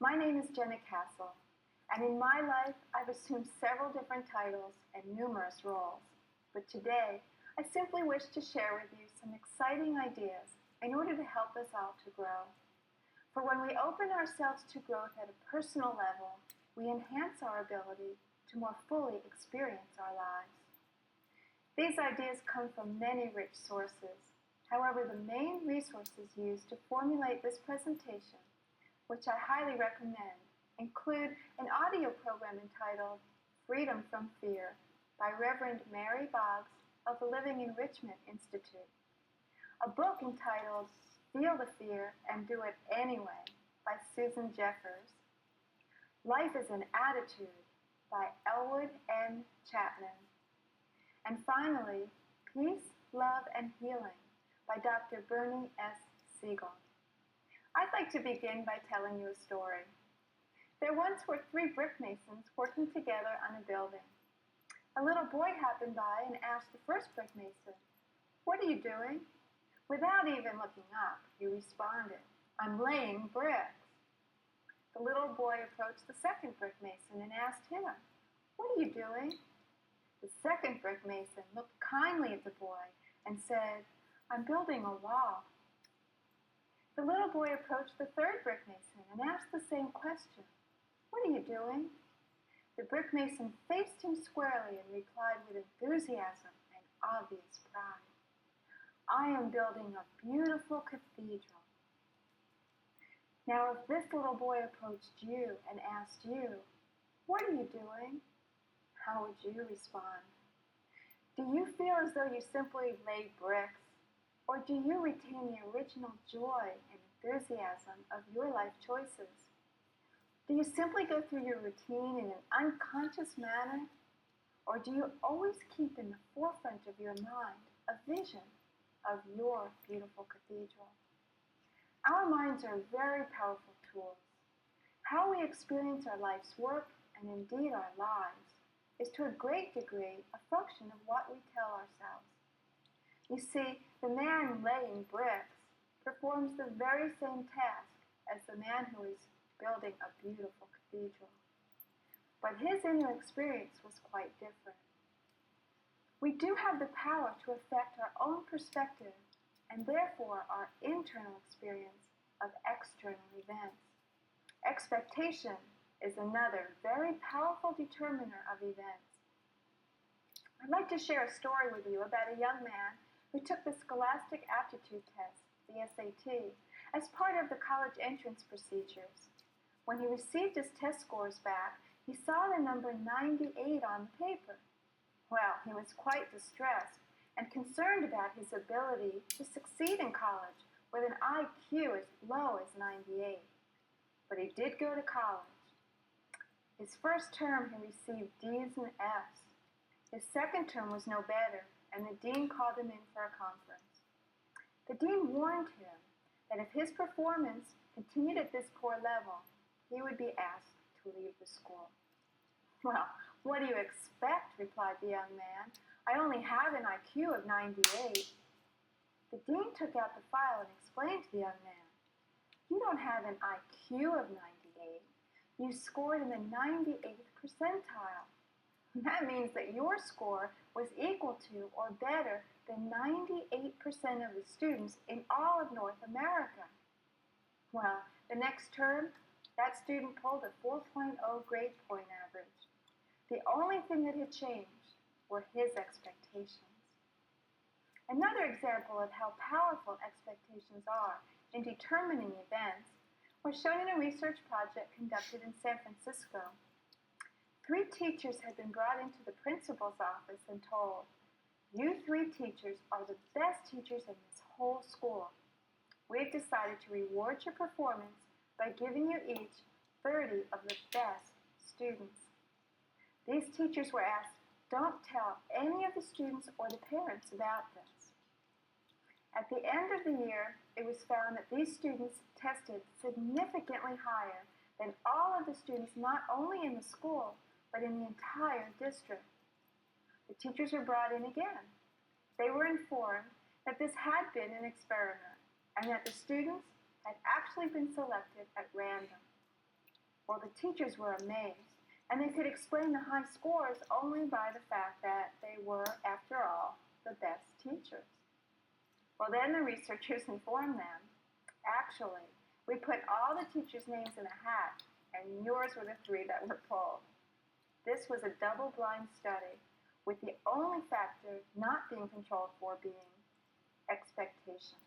My name is Jenna Castle, and in my life I've assumed several different titles and numerous roles. But today, I simply wish to share with you some exciting ideas in order to help us all to grow. For when we open ourselves to growth at a personal level, we enhance our ability to more fully experience our lives. These ideas come from many rich sources. However, the main resources used to formulate this presentation, which I highly recommend, include an audio program entitled Freedom from Fear by Reverend Mary Boggs of the Living Enrichment Institute, a book entitled Feel the Fear and Do It Anyway by Susan Jeffers, Life is an Attitude by Elwood N. Chapman, and finally, Peace, Love, and Healing by Dr. Bernie S. Siegel. I'd like to begin by telling you a story. There once were three brick masons working together on a building. A little boy happened by and asked the first brick mason, "What are you doing?" Without even looking up, he responded, "I'm laying bricks." The little boy approached the second brick mason and asked him, "What are you doing?" The second brick mason looked kindly at the boy and said, "I'm building a wall." The little boy approached the third brick mason and asked the same question, "What are you doing?" The brick mason faced him squarely and replied with enthusiasm and obvious pride, "I am building a beautiful cathedral." Now, if this little boy approached you and asked you, "What are you doing?" how would you respond? Do you feel as though you simply lay bricks, or do you retain the original joy and enthusiasm of your life choices? Do you simply go through your routine in an unconscious manner, or do you always keep in the forefront of your mind a vision of your beautiful cathedral? Our minds are very powerful tools. How we experience our life's work, and indeed our lives, is to a great degree a function of what we tell ourselves. You see, the man laying bricks performs the very same task as the man who is building a beautiful cathedral. But his inner experience was quite different. We do have the power to affect our own perspective and therefore our internal experience of external events. Expectation is another very powerful determiner of events. I'd like to share a story with you about a young man who took the Scholastic Aptitude Test, the SAT, as part of the college entrance procedures. When he received his test scores back, he saw the number 98 on the paper. Well, he was quite distressed and concerned about his ability to succeed in college with an IQ as low as 98. But he did go to college. His first term, he received D's and F's. His second term was no better, and the dean called him in for a conference. The dean warned him that if his performance continued at this poor level, he would be asked to leave the school. "Well, what do you expect?" replied the young man. "I only have an IQ of 98. The dean took out the file and explained to the young man, "You don't have an IQ of 98. You scored in the 98th percentile. That means that your score was equal to or better than 98% of the students in all of North America." Well, the next term, that student pulled a 4.0 grade point average. The only thing that had changed were his expectations. Another example of how powerful expectations are in determining events was shown in a research project conducted in San Francisco. 3 teachers had been brought into the principal's office and told, "You 3 teachers are the best teachers in this whole school. We've decided to reward your performance by giving you each 30 of the best students." These teachers were asked, "Don't tell any of the students or the parents about this." At the end of the year, it was found that these students tested significantly higher than all of the students not only in the school, but in the entire district. The teachers were brought in again. They were informed that this had been an experiment and that the students had actually been selected at random. Well, the teachers were amazed, and they could explain the high scores only by the fact that they were, after all, the best teachers. Well, then the researchers informed them, actually, we put all the teachers' names in a hat, and yours were the 3 that were pulled. This was a double-blind study, with the only factor not being controlled for being expectation.